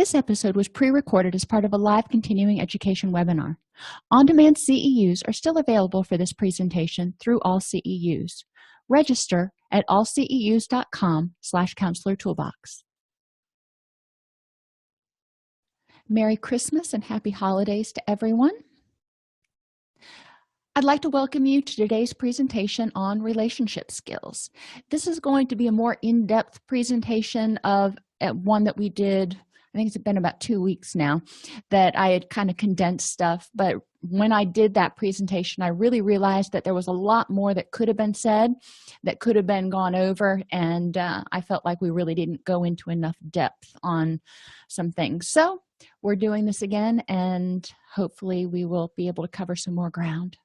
This episode was pre-recorded as part of a live continuing education webinar. On-demand CEUs are still available for this presentation through AllCEUs. Register at allceus.com/counselor toolbox. Merry Christmas and happy holidays to everyone. I'd like to welcome you to today's presentation on relationship skills. This is going to be a more in-depth presentation of one that we did, I think it's been about 2 weeks now, that I had kind of condensed stuff. But when I did that presentation, I really realized that there was a lot more that could have been said, that could have been gone over, and I felt like we really didn't go into enough depth on some things. So we're doing this again, and hopefully we will be able to cover some more ground.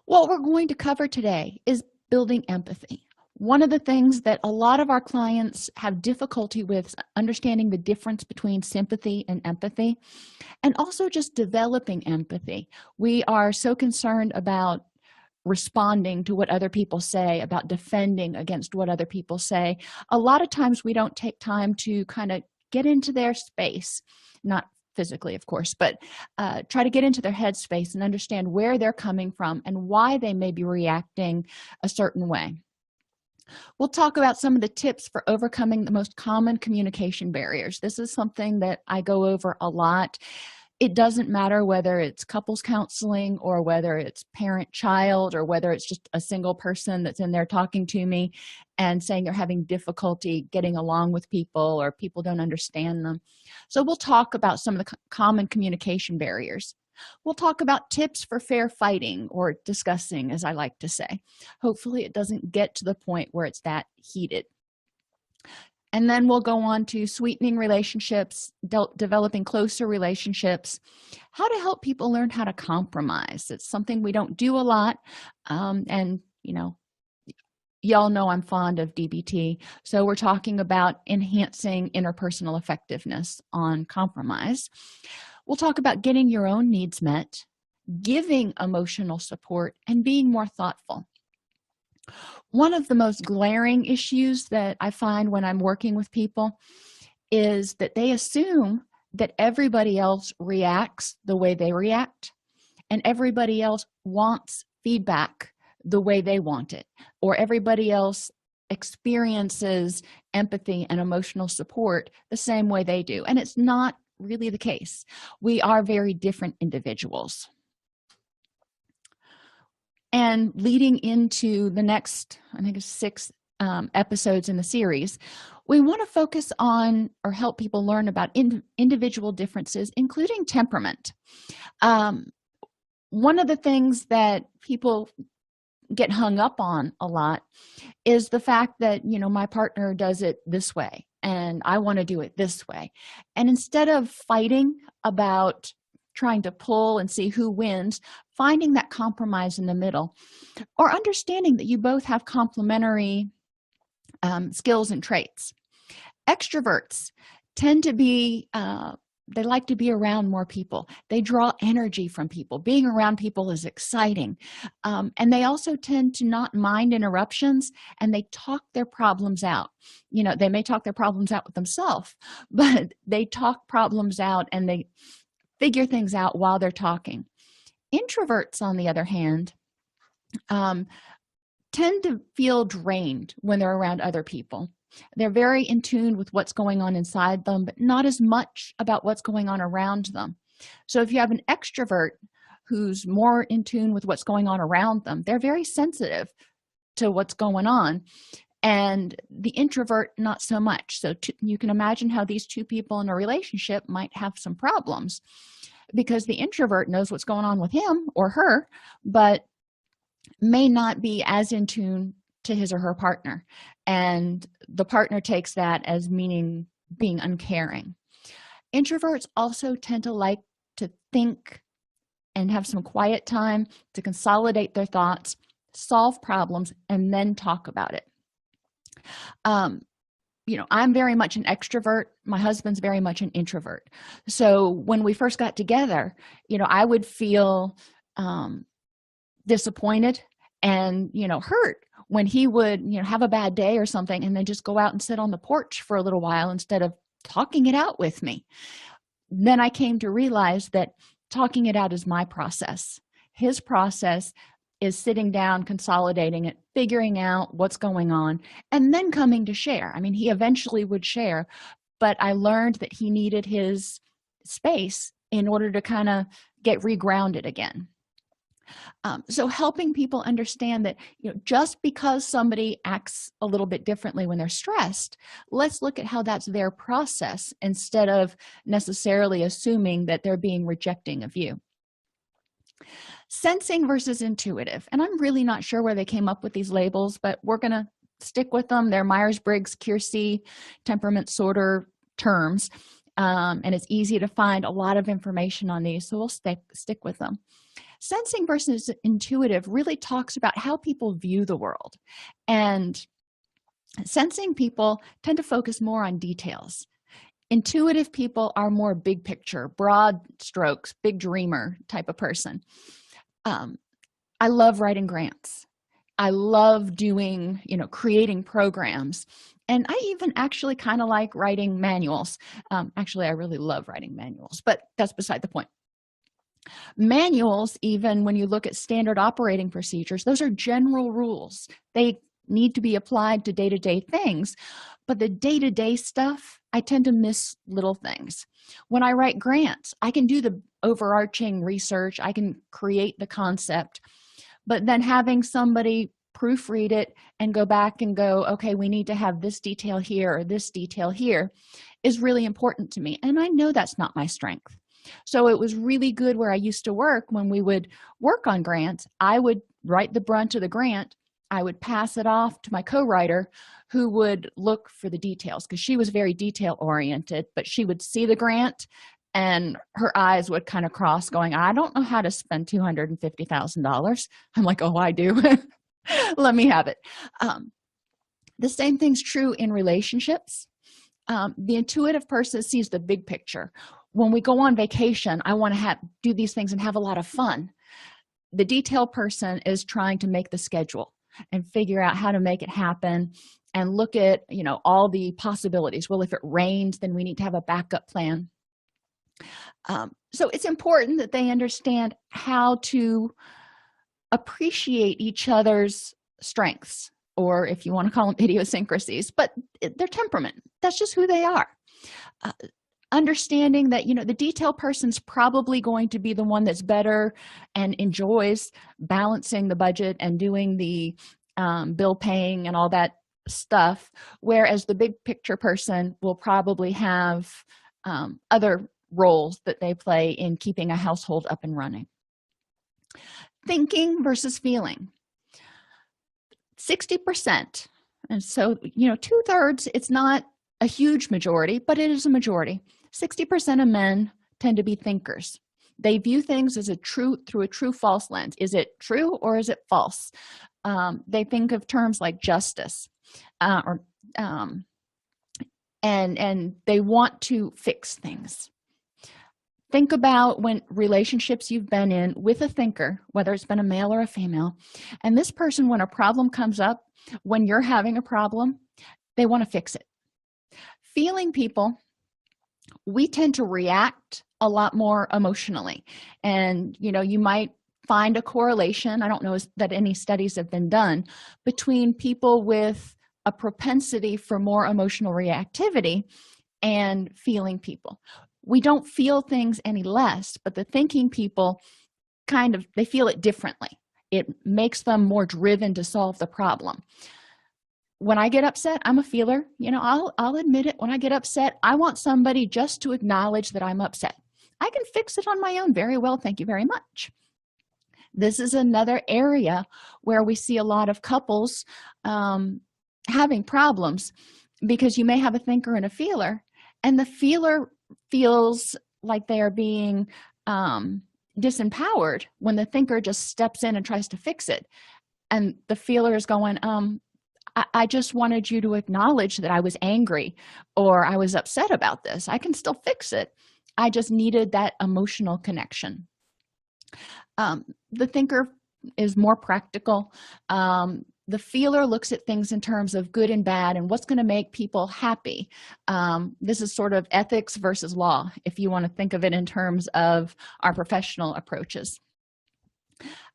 What we're going to cover today is building empathy. One of the things that a lot of our clients have difficulty with is understanding the difference between sympathy and empathy, and also just developing empathy. We are so concerned about responding to what other people say, about defending against what other people say. A lot of times we don't take time to kind of get into their space, not physically, of course, but try to get into their headspace and understand where they're coming from and why they may be reacting a certain way. We'll talk about some of the tips for overcoming the most common communication barriers. This is something that I go over a lot. It doesn't matter whether it's couples counseling or whether it's parent-child or whether it's just a single person that's in there talking to me and saying they're having difficulty getting along with people or people don't understand them. So we'll talk about some of the common communication barriers. We'll talk about tips for fair fighting, or discussing, as I like to say. Hopefully it doesn't get to the point where it's that heated. And then we'll go on to sweetening relationships, developing closer relationships, how to help people learn how to compromise. It's something we don't do a lot. And, y'all know I'm fond of DBT. So we're talking about enhancing interpersonal effectiveness on compromise. We'll talk about getting your own needs met, giving emotional support, and being more thoughtful. One of the most glaring issues that I find when I'm working with people is that they assume that everybody else reacts the way they react, and everybody else wants feedback the way they want it, or everybody else experiences empathy and emotional support the same way they do. And it's not really the case. We are very different individuals. And leading into the next, I think it's 6 episodes in the series, we want to focus on or help people learn about individual differences, including temperament. One of the things that people get hung up on a lot is the fact that, my partner does it this way and I want to do it this way. And instead of fighting about trying to pull and see who wins, finding that compromise in the middle, or understanding that you both have complementary skills and traits. Extroverts tend to be they like to be around more people. They draw energy from people. Being around people is exciting. And they also tend to not mind interruptions, and they talk their problems out. They may talk their problems out with themselves, but they talk problems out and they figure things out while they're talking. Introverts, on the other hand, tend to feel drained when they're around other people. They're very in tune with what's going on inside them, but not as much about what's going on around them. So if you have an extrovert who's more in tune with what's going on around them, they're very sensitive to what's going on, and the introvert not so much. So you can imagine how these two people in a relationship might have some problems, because the introvert knows what's going on with him or her, but may not be as in tune to his or her partner, and the partner takes that as meaning being uncaring. Introverts also tend to like to think and have some quiet time to consolidate their thoughts, solve problems, and then talk about it. I'm very much an extrovert. My husband's very much an introvert. So when we first got together, I would feel disappointed and hurt when he would have a bad day or something and then just go out and sit on the porch for a little while instead of talking it out with me. Then I came to realize that talking it out is my process. His process is sitting down, consolidating it, figuring out what's going on, and then coming to share. I mean, he eventually would share, but I learned that he needed his space in order to kind of get regrounded again. So helping people understand that just because somebody acts a little bit differently when they're stressed, let's look at how that's their process instead of necessarily assuming that they're being rejecting of you. Sensing versus intuitive, and I'm really not sure where they came up with these labels, but we're going to stick with them. They're Myers-Briggs, Keirsey, temperament sorter terms, and it's easy to find a lot of information on these, so we'll stick with them. Sensing versus intuitive really talks about how people view the world, and sensing people tend to focus more on details. Intuitive people are more big picture, broad strokes, big dreamer type of person. I love writing grants. I love doing, creating programs. And I even actually kind of like writing manuals. Actually, I really love writing manuals, but that's beside the point. Manuals, even when you look at standard operating procedures, those are general rules. They need to be applied to day-to-day things, but the day-to-day stuff, I tend to miss little things. When I write grants, I can do the overarching research, I can create the concept, but then having somebody proofread it and go back and go, okay, we need to have this detail here or this detail here, is really important to me. And I know that's not my strength. So it was really good where I used to work. When we would work on grants, I would write the brunt of the grant. I would pass it off to my co-writer, who would look for the details, because she was very detail oriented, but she would see the grant and her eyes would kind of cross going, I don't know how to spend $250,000. I'm like, oh, I do. Let me have it. The same thing's true in relationships. The intuitive person sees the big picture. When we go on vacation, I want to do these things and have a lot of fun. The detail person is trying to make the schedule and figure out how to make it happen and look at all the possibilities. Well, if it rains, then we need to have a backup plan. So it's important that they understand how to appreciate each other's strengths, or if you want to call them idiosyncrasies, but their temperament. That's just who they are. Understanding that the detail person's probably going to be the one that's better and enjoys balancing the budget and doing the bill paying and all that stuff, whereas the big picture person will probably have other roles that they play in keeping a household up and running. Thinking versus feeling. 60%, and so 2/3, it's not a huge majority, but it is a majority. 60% of men tend to be thinkers. They view things as through a true false lens. Is it true or is it false? They think of terms like justice, and they want to fix things. Think about when relationships you've been in with a thinker, whether it's been a male or a female, and this person, when a problem comes up, when you're having a problem, they want to fix it. Feeling people, we tend to react a lot more emotionally, and you might find a correlation. I don't know that any studies have been done between people with a propensity for more emotional reactivity and feeling people. We don't feel things any less, but the thinking people they feel it differently. It makes them more driven to solve the problem. When I get upset, I'm a feeler. I'll admit it. When I get upset, I want somebody just to acknowledge that I'm upset. I can fix it on my own very well. Thank you very much. This is another area where we see a lot of couples having problems, because you may have a thinker and a feeler, and the feeler feels like they are being disempowered when the thinker just steps in and tries to fix it. And the feeler is going, I just wanted you to acknowledge that I was angry or I was upset about this. I can still fix it. I just needed that emotional connection. The thinker is more practical. The feeler looks at things in terms of good and bad and what's going to make people happy. This is sort of ethics versus law, if you want to think of it in terms of our professional approaches.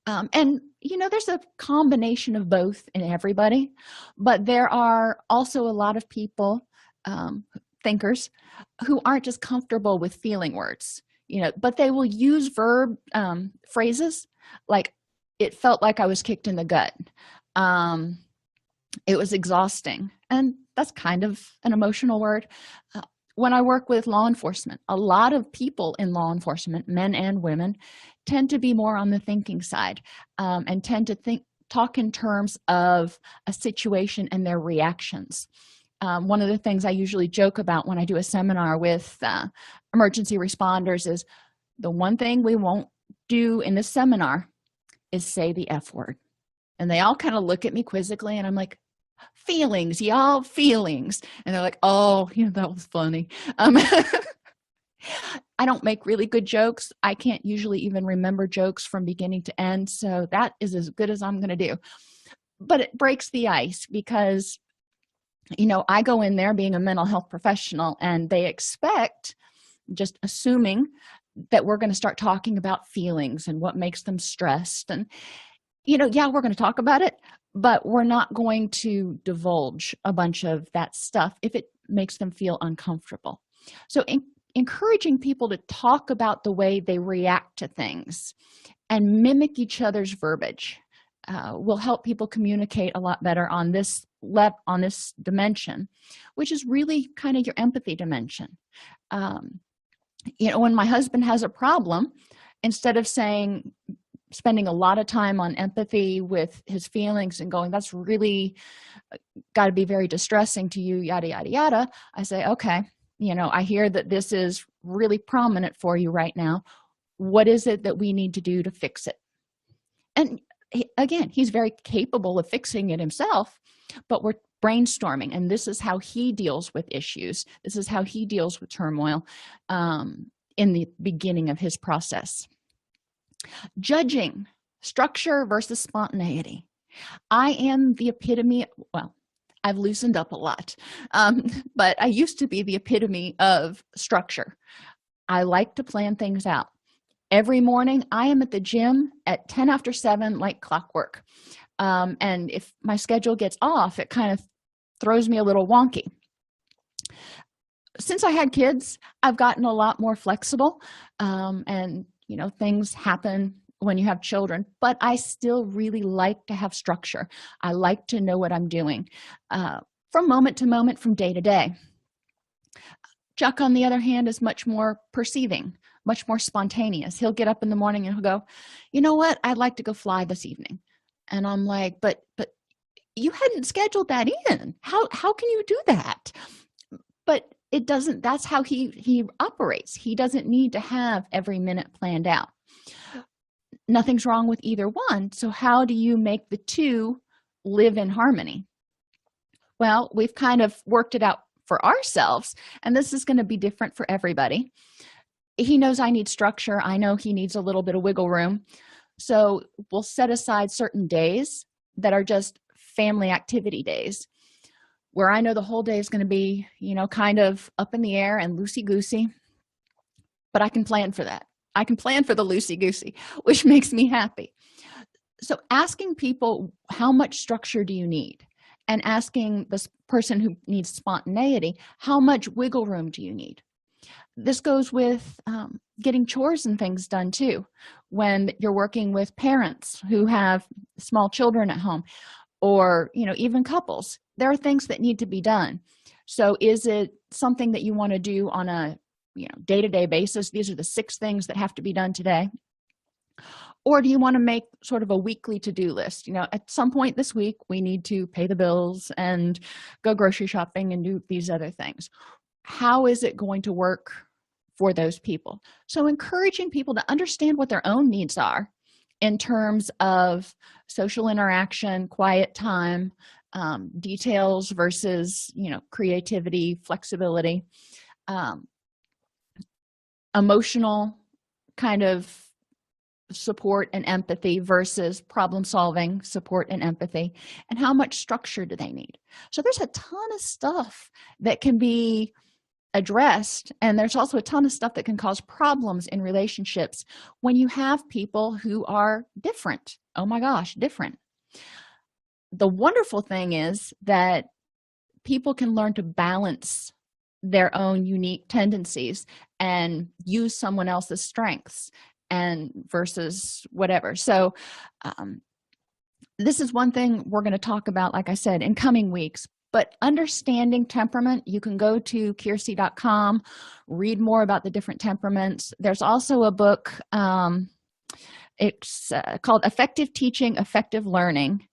And there's a combination of both in everybody, but there are also a lot of people, thinkers, who aren't just comfortable with feeling words, but they will use verb phrases like, it felt like I was kicked in the gut. It was exhausting. And that's kind of an emotional word. When I work with law enforcement, a lot of people in law enforcement, men and women, tend to be more on the thinking side, and tend to talk in terms of a situation and their reactions. One of the things I usually joke about when I do a seminar with emergency responders is, the one thing we won't do in this seminar is say the F word. And they all kind of look at me quizzically, and I'm like, feelings, y'all, feelings. And they're like, oh, that was funny. I don't make really good jokes. I can't usually even remember jokes from beginning to end, so that is as good as I'm going to do. But it breaks the ice because, I go in there being a mental health professional, and they expect, just assuming, that we're going to start talking about feelings and what makes them stressed. And, yeah, we're going to talk about it, but we're not going to divulge a bunch of that stuff if it makes them feel uncomfortable. So encouraging people to talk about the way they react to things and mimic each other's verbiage will help people communicate a lot better on this dimension, which is really kind of your empathy dimension. When my husband has a problem, instead of spending a lot of time on empathy with his feelings and going, that's really got to be very distressing to you, yada yada yada, I say, okay, I hear that this is really prominent for you right now. What is it that we need to do to fix it? And again, he's very capable of fixing it himself, but we're brainstorming, and this is how he deals with issues. This is how he deals with turmoil in the beginning of his process. Judging structure versus spontaneity. I am the epitome, well, I've loosened up a lot, but I used to be the epitome of structure. I like to plan things out. Every morning, I am at the gym at 10 after 7, like clockwork. And if my schedule gets off, it kind of throws me a little wonky. Since I had kids, I've gotten a lot more flexible, and things happen when you have children, but I still really like to have structure. I like to know what I'm doing from moment to moment, from day to day. Chuck, on the other hand, is much more perceiving, much more spontaneous. He'll get up in the morning and he'll go, you know what, I'd like to go fly this evening. And I'm like, but you hadn't scheduled that in. How can you do that? But it doesn't, that's how he operates. He doesn't need to have every minute planned out. Nothing's wrong with either one. So how do you make the two live in harmony? Well, we've kind of worked it out for ourselves, and this is going to be different for everybody. He knows I need structure. I know he needs a little bit of wiggle room. So we'll set aside certain days that are just family activity days, where I know the whole day is going to be, kind of up in the air and loosey-goosey, but I can plan for that. I can plan for the loosey-goosey, which makes me happy. So asking people, how much structure do you need? And asking this person who needs spontaneity, how much wiggle room do you need? This goes with getting chores and things done too. When you're working with parents who have small children at home, or even couples, there are things that need to be done. So is it something that you want to do on a day-to-day basis? These are the 6 things that have to be done today. Or do you want to make sort of a weekly to-do list? At some point this week, we need to pay the bills and go grocery shopping and do these other things. How is it going to work for those people? So encouraging people to understand what their own needs are in terms of social interaction, quiet time, details versus, creativity, flexibility, emotional kind of support and empathy versus problem solving support and empathy, and how much structure do they need. So there's a ton of stuff that can be addressed, and there's also a ton of stuff that can cause problems in relationships when you have people who are different. Oh my gosh, different. The wonderful thing is that people can learn to balance their own unique tendencies and use someone else's strengths and versus whatever. So this is one thing we're going to talk about, like I said, in coming weeks. But understanding temperament, you can go to kiersey.com, read more about the different temperaments. There's also a book, it's called Effective Teaching, Effective Learning,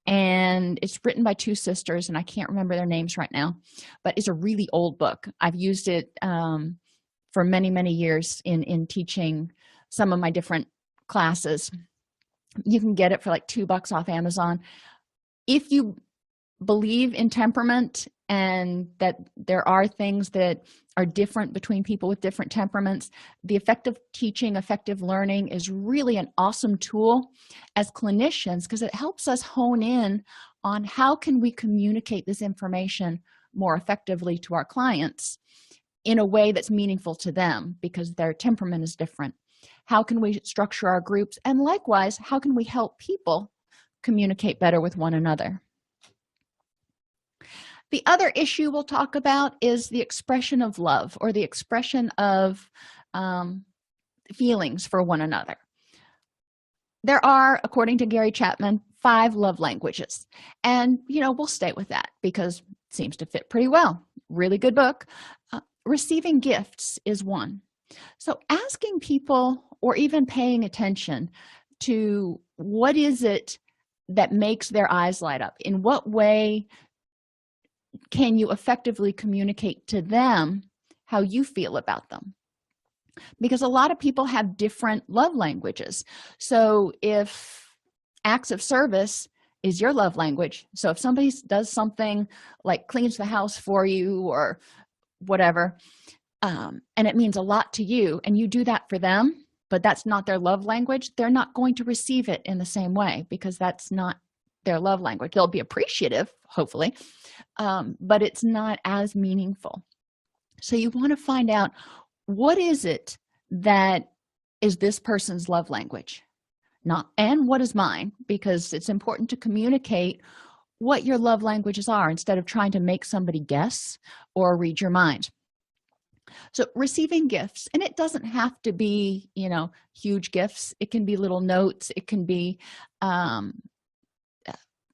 and it's written by two sisters, and I can't remember their names right now, but it's a really old book. I've used it for many, many years in teaching some of my different classes. You can get it for like $2 off Amazon. If you believe in temperament and that there are things that are different between people with different temperaments, the Effective Teaching, Effective Learning is really an awesome tool as clinicians, because it helps us hone in on how can we communicate this information more effectively to our clients in a way that's meaningful to them because their temperament is different. How can we structure our groups? And likewise, how can we help people communicate better with one another? The other issue we'll talk about is the expression of love, or the expression of feelings for one another. There are, according to Gary Chapman, 5 love languages. And, we'll stay with that because it seems to fit pretty well. Really good book. Receiving gifts is one. So asking people, or even paying attention to what is it that makes their eyes light up? In what way can you effectively communicate to them how you feel about them? Because a lot of people have different love languages. So if acts of service is your love language, so if somebody does something like cleans the house for you or whatever, and it means a lot to you, and you do that for them, but that's not their love language, they're not going to receive it in the same way because that's not their love language. They'll be appreciative, hopefully, but it's not as meaningful. So you want to find out, what is it that is this person's love language? And what is mine? Because it's important to communicate what your love languages are instead of trying to make somebody guess or read your mind. So receiving gifts, and it doesn't have to be, huge gifts. It can be little notes. It can be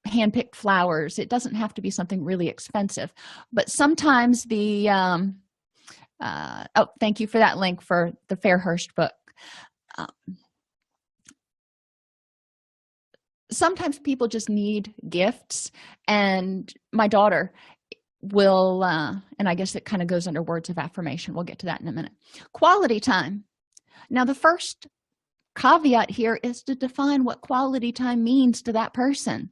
handpicked flowers. It doesn't have to be something really expensive. But sometimes thank you for that link for the Fairhurst book. Sometimes people just need gifts, and my daughter will, and I guess it kind of goes under words of affirmation. We'll get to that in a minute. Quality time. Now, the first caveat here is to define what quality time means to that person.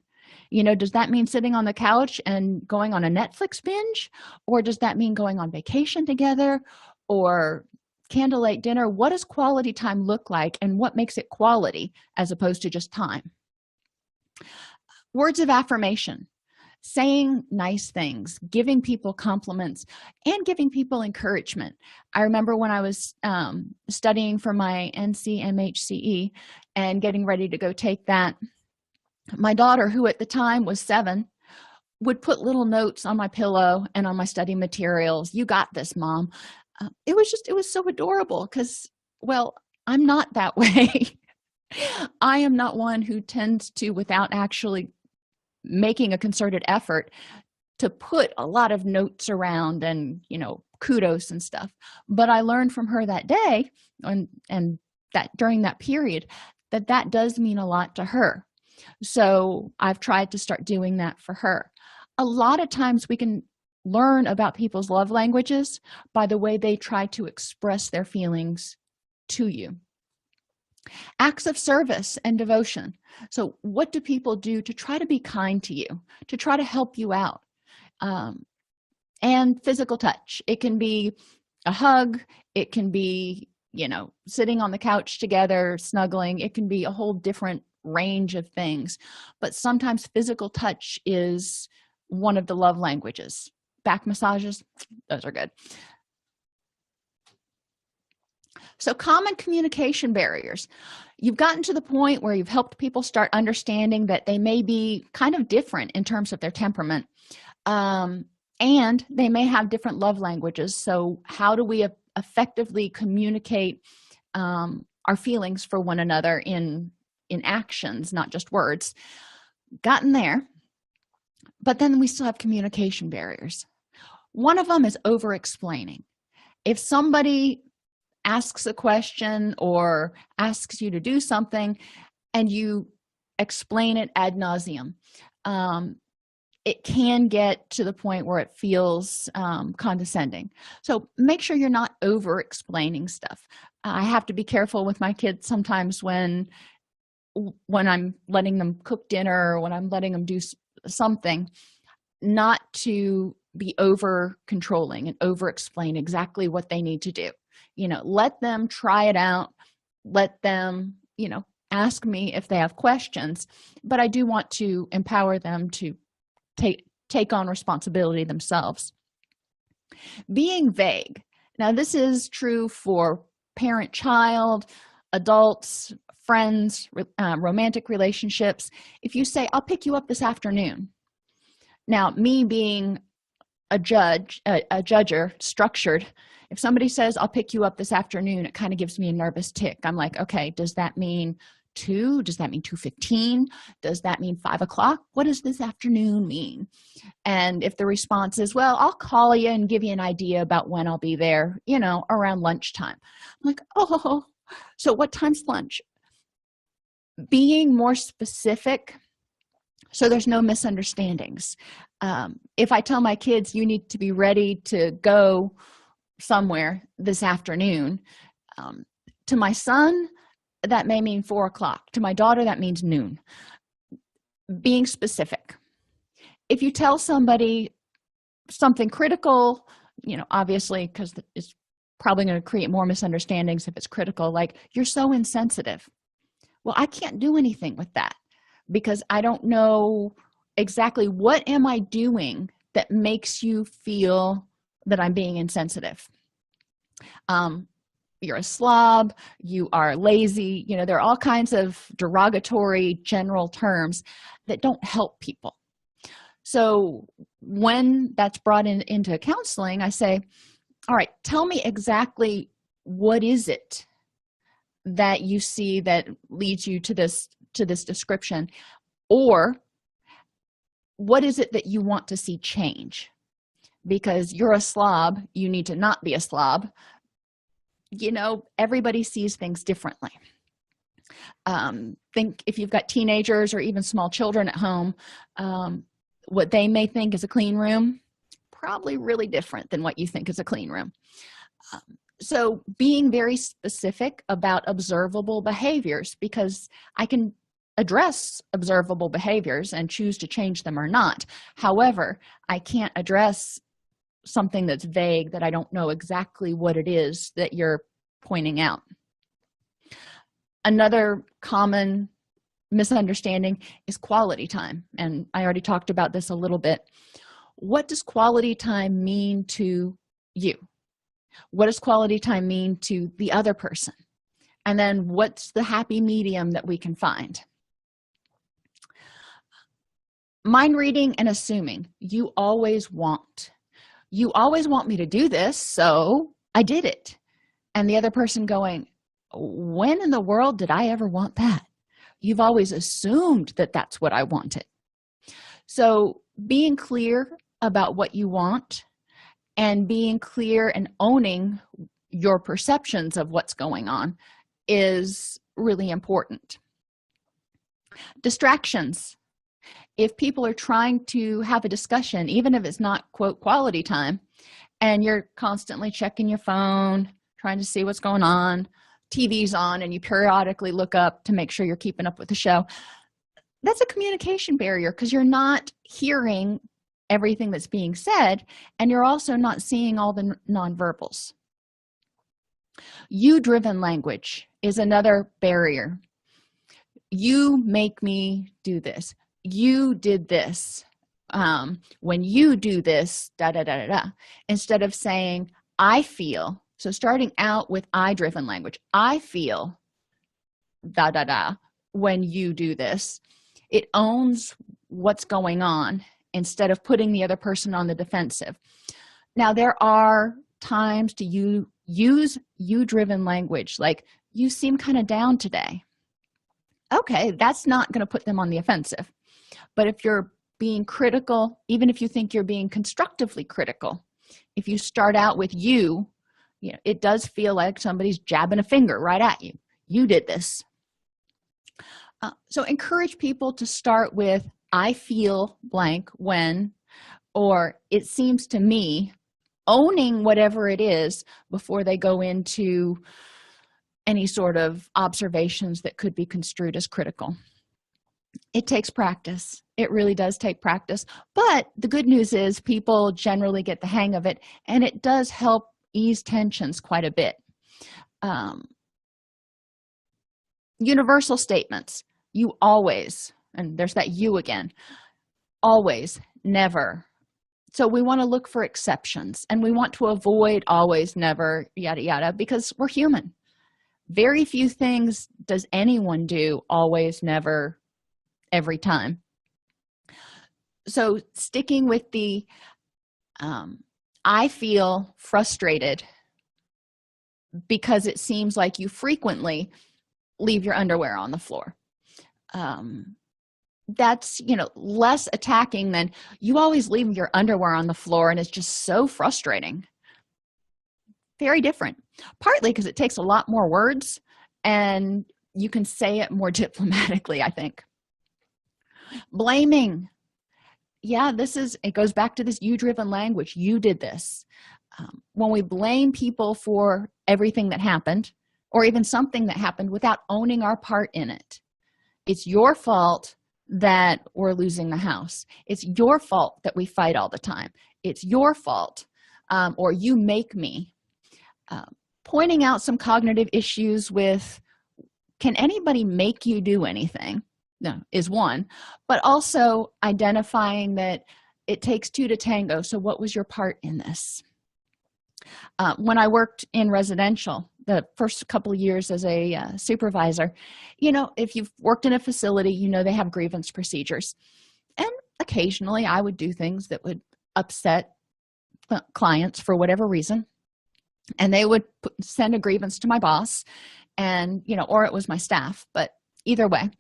Does that mean sitting on the couch and going on a Netflix binge? Or does that mean going on vacation together or candlelight dinner? What does quality time look like, and what makes it quality as opposed to just time? Words of affirmation, saying nice things, giving people compliments, and giving people encouragement. I remember when I was studying for my LMHCE and getting ready to go take that, my daughter, who at the time was 7, would put little notes on my pillow and on my study materials. You got this, Mom. It was so adorable because, well, I'm not that way. I am not one who tends to, without actually making a concerted effort, to put a lot of notes around and, kudos and stuff. But I learned from her that day and that during that period that does mean a lot to her. So I've tried to start doing that for her. A lot of times we can learn about people's love languages by the way they try to express their feelings to you. Acts of service and devotion. So what do people do to try to be kind to you, to try to help you out? And physical touch. It can be a hug. It can be sitting on the couch together, snuggling. It can be a whole different range of things, but sometimes physical touch is one of the love languages. Back massages, those are good. So common communication barriers. You've gotten to the point where you've helped people start understanding that they may be kind of different in terms of their temperament, and they may have different love languages. So how do we effectively communicate our feelings for one another in actions, not just words? Gotten there, but then we still have communication barriers. One of them is over explaining. If somebody asks a question or asks you to do something and you explain it ad nauseum, it can get to the point where it feels condescending. So make sure you're not over explaining stuff. I have to be careful with my kids sometimes when I'm letting them cook dinner or when I'm letting them do something, not to be over controlling and over explain exactly what they need to do. Let them try it out. Let them, ask me if they have questions, but I do want to empower them to take on responsibility themselves. Being vague. Now, this is true for parent-child, adults, friends, romantic relationships. If you say, I'll pick you up this afternoon. Now, me being a judger, structured, if somebody says, I'll pick you up this afternoon, it kind of gives me a nervous tick. I'm like, okay, does that mean 2? Does that mean 2:15? Does that mean 5 o'clock? What does this afternoon mean? And if the response is, well, I'll call you and give you an idea about when I'll be there, around lunchtime. I'm like, oh, so what time's lunch? Being more specific so there's no misunderstandings. If I tell my kids, you need to be ready to go somewhere this afternoon, to my son, that may mean 4 o'clock. To my daughter, that means noon. Being specific. If you tell somebody something critical, obviously, because it's probably going to create more misunderstandings if it's critical, like, you're so insensitive. Well, I can't do anything with that because I don't know exactly what am I doing that makes you feel that I'm being insensitive. You're a slob, you are lazy, there are all kinds of derogatory general terms that don't help people. So when that's brought into counseling, I say, all right, tell me exactly what is it that you see that leads you to this description, or what is it that you want to see change? Because you're a slob, you need to not be a slob. Everybody sees things differently. Think if you've got teenagers or even small children at home, what they may think is a clean room, probably really different than what you think is a clean room. So being very specific about observable behaviors, because I can address observable behaviors and choose to change them or not. However, I can't address something that's vague that I don't know exactly what it is that you're pointing out. Another common misunderstanding is quality time, and I already talked about this a little bit. What does quality time mean to you? What does quality time mean to the other person? And then what's the happy medium that we can find? Mind reading and assuming. You always want me to do this, so I did it. And the other person going, when in the world did I ever want that? You've always assumed that that's what I wanted. So being clear about what you want and being clear and owning your perceptions of what's going on is really important. Distractions. If people are trying to have a discussion, even if it's not, quote, quality time, and you're constantly checking your phone, trying to see what's going on, TV's on, and you periodically look up to make sure you're keeping up with the show, that's a communication barrier because you're not hearing everything that's being said, and you're also not seeing all the nonverbals. You-driven language is another barrier. You make me do this. You did this. When you do this, da da da da da. Instead of saying, I feel. So starting out with I-driven language. I feel da da da when you do this. It owns what's going on instead of putting the other person on the defensive. Now, there are times to use you-driven language, like, you seem kind of down today. Okay, that's not going to put them on the offensive. But if you're being critical, even if you think you're being constructively critical, if you start out with you know, it does feel like somebody's jabbing a finger right at you. You did this. So encourage people to start with, I feel blank when, or it seems to me, owning whatever it is before they go into any sort of observations that could be construed as critical. It takes practice. It really does take practice. But the good news is people generally get the hang of it, and it does help ease tensions quite a bit. Universal statements. You always, and there's that you again, always, never. So we want to look for exceptions, and we want to avoid always, never, yada, yada, because we're human. Very few things does anyone do always, never, every time. So sticking with the I feel frustrated because it seems like you frequently leave your underwear on the floor. That's, less attacking than you always leave your underwear on the floor and it's just so frustrating. Very different. Partly because it takes a lot more words and you can say it more diplomatically, I think. Blaming. Yeah, it goes back to this you-driven language. You did this. When we blame people for everything that happened, or even something that happened without owning our part in it, it's your fault that we're losing the house. It's your fault that we fight all the time. It's your fault, or you make me. Pointing out some cognitive issues with, can anybody make you do anything? No, is one, but also identifying that it takes two to tango. So what was your part in this? When I worked in residential, the first couple of years as a supervisor, if you've worked in a facility, they have grievance procedures. And occasionally I would do things that would upset clients for whatever reason. And they would send a grievance to my boss and, or it was my staff, but either way.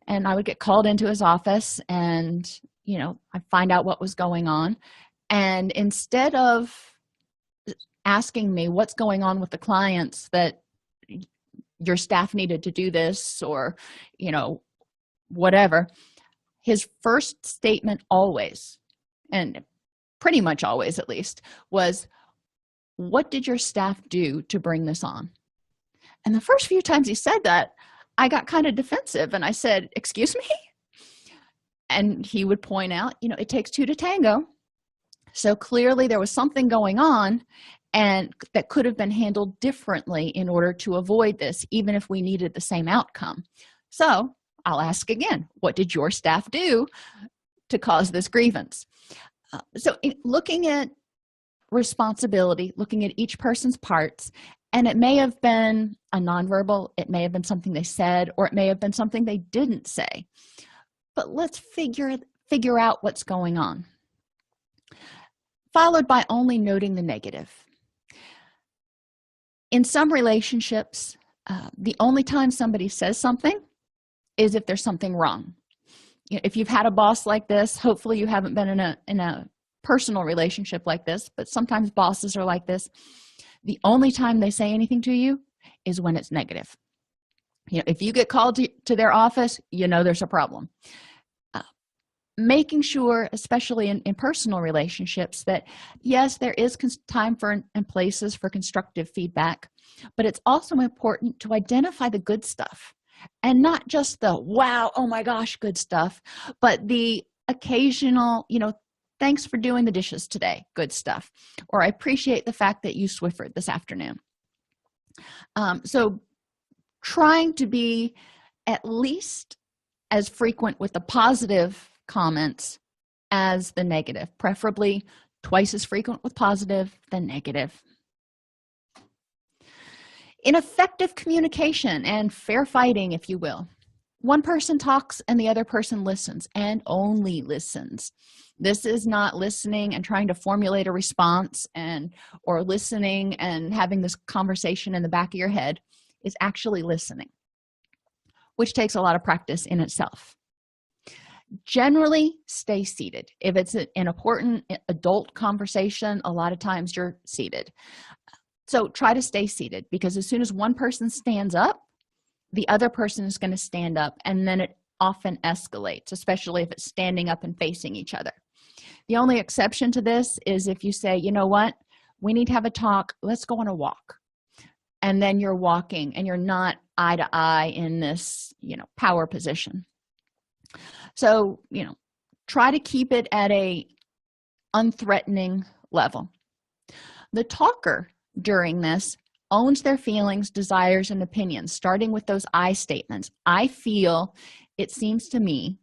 And I would get called into his office and, I'd find out what was going on. And instead of asking me what's going on with the clients, that your staff needed to do this or, whatever, his first statement always, and pretty much always at least, was, what did your staff do to bring this on? And the first few times he said that, I got kind of defensive and I said, excuse me? And he would point out, it takes two to tango. So clearly there was something going on and that could have been handled differently in order to avoid this, even if we needed the same outcome. So I'll ask again, what did your staff do to cause this grievance? Looking at responsibility, looking at each person's parts, and it may have been a nonverbal, it may have been something they said, or it may have been something they didn't say. But let's figure out what's going on. Followed by only noting the negative. In some relationships, the only time somebody says something is if there's something wrong. If you've had a boss like this, hopefully you haven't been in a personal relationship like this, but sometimes bosses are like this. The only time they say anything to you is when it's negative. If you get called to their office, there's a problem. Making sure, especially in personal relationships, that yes, there is time for and places for constructive feedback, but it's also important to identify the good stuff and not just the wow, oh my gosh, good stuff, but the occasional, thanks for doing the dishes today, good stuff, or I appreciate the fact that you Swiffered this afternoon. So trying to be at least as frequent with the positive comments as the negative, preferably twice as frequent with positive than negative. In effective communication and fair fighting, if you will, one person talks and the other person listens, and only listens. This is not listening and trying to formulate a response or listening and having this conversation in the back of your head. Is actually listening, which takes a lot of practice in itself. Generally, stay seated. If it's an important adult conversation, a lot of times you're seated. So try to stay seated, because as soon as one person stands up, the other person is going to stand up, and then it often escalates, especially if it's standing up and facing each other. The only exception to this is if you say, you know what, we need to have a talk, let's go on a walk. And then you're walking and you're not eye to eye in this, power position. So, try to keep it at a unthreatening level. The talker during this owns their feelings, desires, and opinions, starting with those I statements. I feel, it seems to me.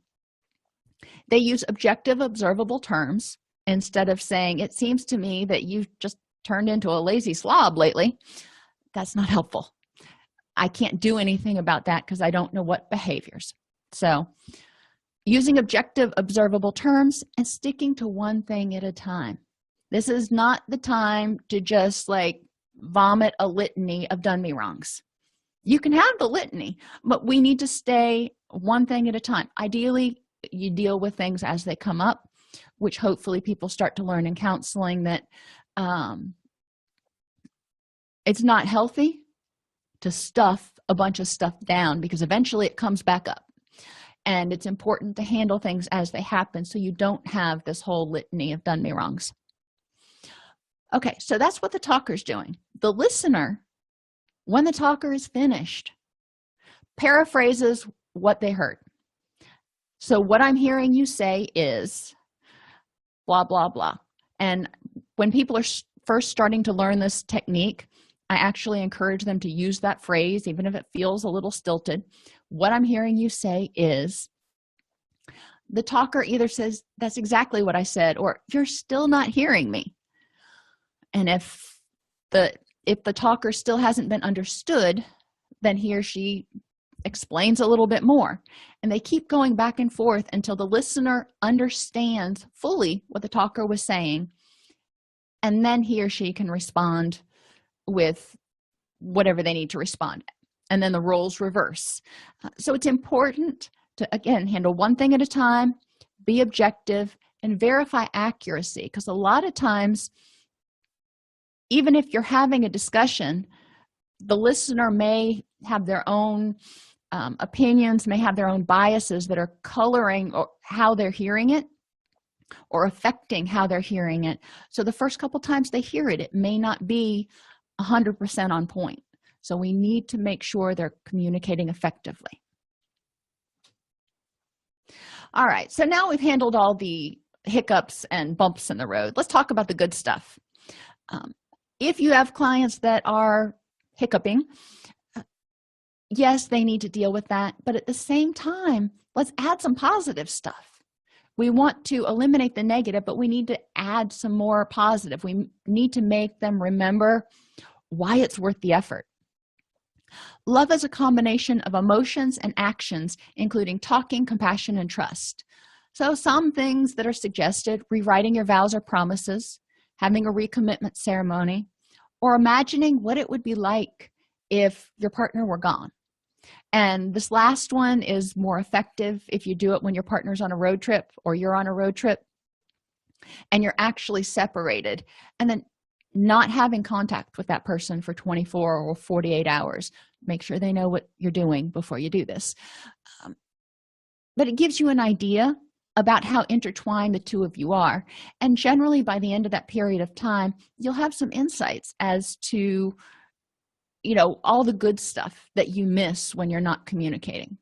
They use objective, observable terms instead of saying, it seems to me that you've just turned into a lazy slob lately. That's not helpful. I can't do anything about that because I don't know what behaviors. So using objective, observable terms and sticking to one thing at a time. This is not the time to just vomit a litany of done me wrongs. You can have the litany, but we need to stay one thing at a time. Ideally, you deal with things as they come up, which hopefully people start to learn in counseling that it's not healthy to stuff a bunch of stuff down, because eventually it comes back up. And it's important to handle things as they happen so you don't have this whole litany of done me wrongs. Okay, so that's what the talker's doing. The listener, when the talker is finished, paraphrases what they heard. So what I'm hearing you say is blah, blah, blah. And when people are first starting to learn this technique, I actually encourage them to use that phrase, even if it feels a little stilted. What I'm hearing you say is, the talker either says, that's exactly what I said, or you're still not hearing me. And if the talker still hasn't been understood, then he or she explains a little bit more. And they keep going back and forth until the listener understands fully what the talker was saying. And then he or she can respond with whatever they need to respond. And then the roles reverse. So it's important to, again, handle one thing at a time, be objective, and verify accuracy. Because a lot of times, even if you're having a discussion, the listener may have their own opinions, may have their own biases that are coloring or how they're hearing it or affecting how they're hearing it. So the first couple times they hear it, it may not be 100% on point. So we need to make sure they're communicating effectively. All right, so now we've handled all the hiccups and bumps in the road. Let's talk about the good stuff. If you have clients that are hiccuping, yes, they need to deal with that, but at the same time, let's add some positive stuff. We want to eliminate the negative, but we need to add some more positive. We need to make them remember why it's worth the effort. Love is a combination of emotions and actions, including talking, compassion, and trust. So some things that are suggested: rewriting your vows or promises, having a recommitment ceremony, or imagining what it would be like if your partner were gone. And this last one is more effective if you do it when your partner's on a road trip or you're on a road trip and you're actually separated, and then not having contact with that person for 24 or 48 hours. Make sure they know what you're doing before you do this. But it gives you an idea about how intertwined the two of you are. And generally, by the end of that period of time, you'll have some insights as to, all the good stuff that you miss when you're not communicating.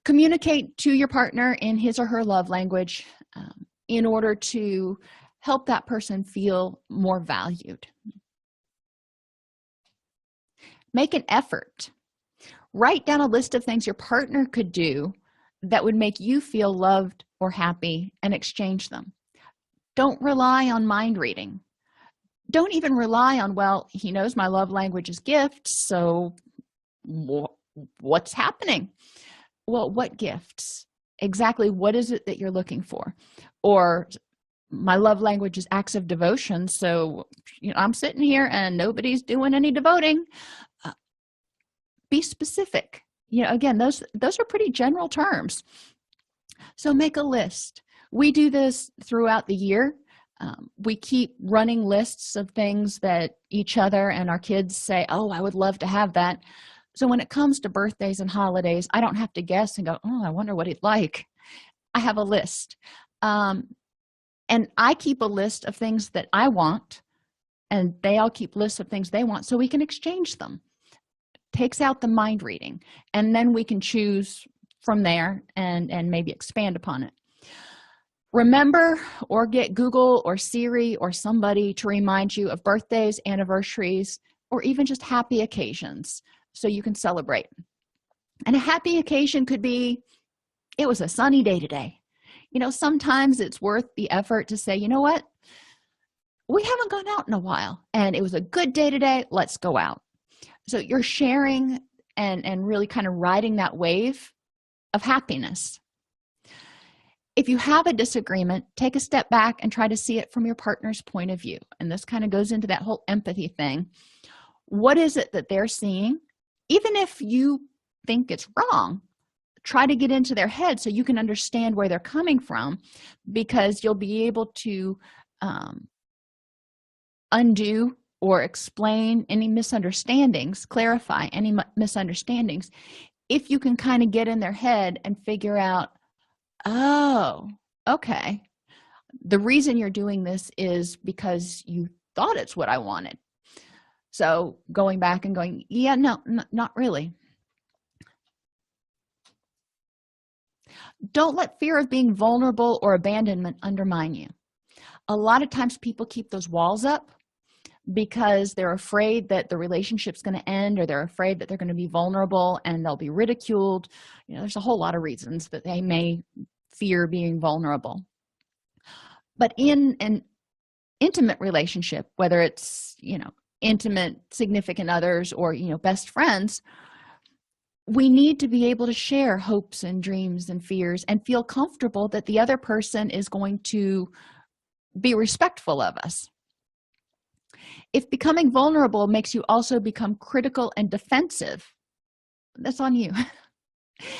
Communicate to your partner in his or her love language in order to help that person feel more valued. Make an effort. Write down a list of things your partner could do that would make you feel loved or happy and exchange them. Don't rely on mind reading. Don't even rely on, well, he knows my love language is gifts, so what's happening? Well, what gifts? Exactly what is it that you're looking for? Or my love language is acts of devotion, so I'm sitting here and nobody's doing any devoting. Be specific. Again, those are pretty general terms. So make a list. We do this throughout the year. We keep running lists of things that each other and our kids say, oh, I would love to have that. So when it comes to birthdays and holidays, I don't have to guess and go, oh, I wonder what he'd like. I have a list. And I keep a list of things that I want, and they all keep lists of things they want, so we can exchange them. Takes out the mind reading, and then we can choose from there and maybe expand upon it. Remember, or get Google or Siri or somebody to remind you of birthdays, anniversaries, or even just happy occasions so you can celebrate. And a happy occasion could be, it was a sunny day today. Sometimes it's worth the effort to say, you know what, we haven't gone out in a while and it was a good day today, let's go out. So you're sharing and really kind of riding that wave of happiness. If you have a disagreement, take a step back and try to see it from your partner's point of view. And this kind of goes into that whole empathy thing. What is it that they're seeing? Even if you think it's wrong, try to get into their head so you can understand where they're coming from, because you'll be able to undo or explain any misunderstandings, clarify any misunderstandings, if you can kind of get in their head and figure out, oh, okay, the reason you're doing this is because you thought it's what I wanted. So going back and going, yeah, no, not really. Don't let fear of being vulnerable or abandonment undermine you. A lot of times people keep those walls up because they're afraid that the relationship's going to end, or they're afraid that they're going to be vulnerable and they'll be ridiculed. There's a whole lot of reasons that they may fear being vulnerable. But in an intimate relationship, whether it's intimate significant others or best friends, we need to be able to share hopes and dreams and fears and feel comfortable that the other person is going to be respectful of us. If becoming vulnerable makes you also become critical and defensive, that's on you.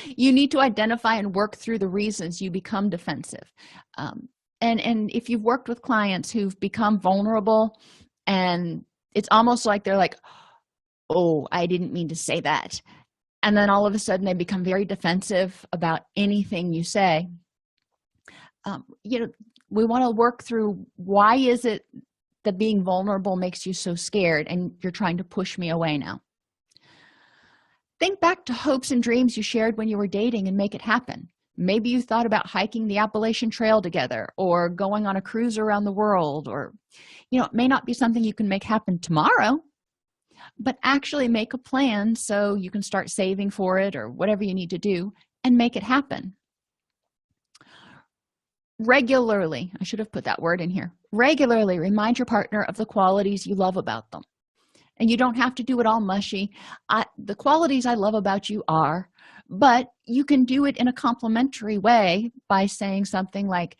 You need to identify and work through the reasons you become defensive. And if you've worked with clients who've become vulnerable, and it's almost like they're like, oh, I didn't mean to say that. And then all of a sudden they become very defensive about anything you say. We want to work through, why is it that being vulnerable makes you so scared and you're trying to push me away now? Think back to hopes and dreams you shared when you were dating and make it happen. Maybe you thought about hiking the Appalachian Trail together, or going on a cruise around the world, or it may not be something you can make happen tomorrow, but actually make a plan so you can start saving for it, or whatever you need to do, and make it happen. Regularly, I should have put that word in here, regularly remind your partner of the qualities you love about them. And you don't have to do it all mushy. The qualities I love about you are, but you can do it in a complimentary way by saying something like,